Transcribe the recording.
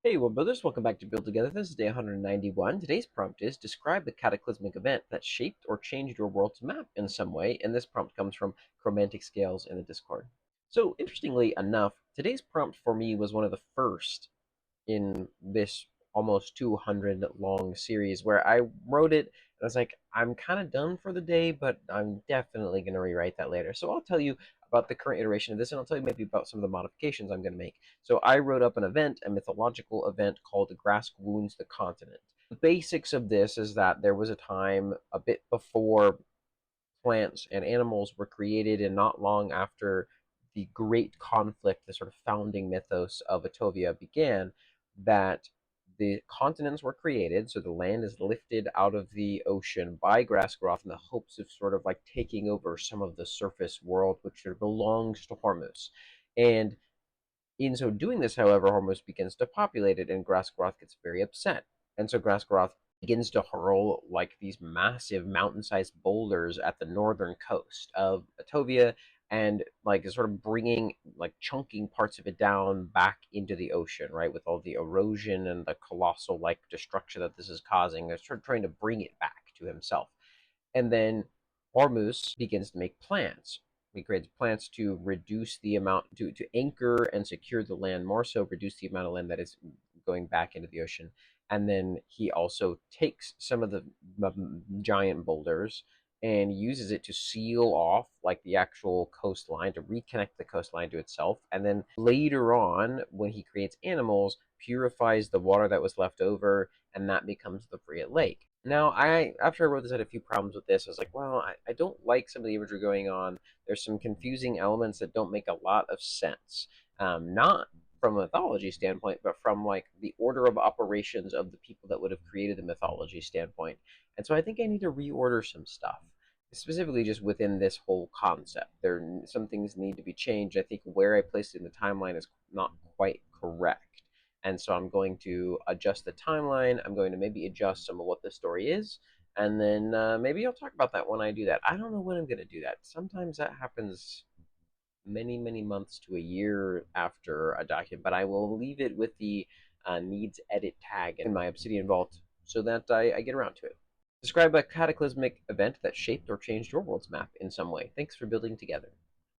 Hey, well, brothers, welcome back to Build Together. This is day 191. Today's prompt is describe the cataclysmic event that shaped or changed your world's map in some way. And this prompt comes from Chromanticscales in the Discord. So, interestingly enough, today's prompt for me was one of the first in this almost 200 long series where I wrote it and I was like, I'm kind of done for the day, but I'm definitely going to rewrite that later. So I'll tell you about the current iteration of this, and I'll tell you maybe about some of the modifications I'm going to make. So I wrote up an event, a mythological event called Grask Wounds the Continent. The basics of this is that there was a time a bit before plants and animals were created, and not long after the great conflict, the sort of founding mythos of Etovia began, that the continents were created, so the land is lifted out of the ocean by Grassgroth in the hopes of sort of like taking over some of the surface world, which sort of belongs to Hormuz. And in so doing this, however, Hormuz begins to populate it, and Grassgroth gets very upset. And so Grassgroth begins to hurl like these massive mountain-sized boulders at the northern coast of Etovia, and like sort of bringing like chunking parts of it down back into the ocean, right? With all the erosion and the colossal like destruction that this is causing, they're sort of trying to bring it back to himself. And then Hormuz begins to make plans. He creates plans to reduce the amount, to anchor and secure the land more so, reduce the amount of land that is going back into the ocean. And then he also takes some of the giant boulders and uses it to seal off like the actual coastline, to reconnect the coastline to itself. And then later on, when he creates animals, purifies the water that was left over, and that becomes the Fria Lake. Now, after I wrote this, I had a few problems with this. I was like, well, I don't like some of the imagery going on. There's some confusing elements that don't make a lot of sense. Not from a mythology standpoint, but from like the order of operations of the people that would have created the mythology standpoint. And so I think I need to reorder some stuff, specifically just within this whole concept. Some things need to be changed. I think where I placed it in the timeline is not quite correct. And so I'm going to adjust the timeline. I'm going to maybe adjust some of what the story is. And then maybe I'll talk about that when I do that. I don't know when I'm going to do that. Sometimes that happens many, many months to a year after a document, but I will leave it with the needs edit tag in my Obsidian Vault so that I get around to it. Describe a cataclysmic event that shaped or changed your world's map in some way. Thanks for building together.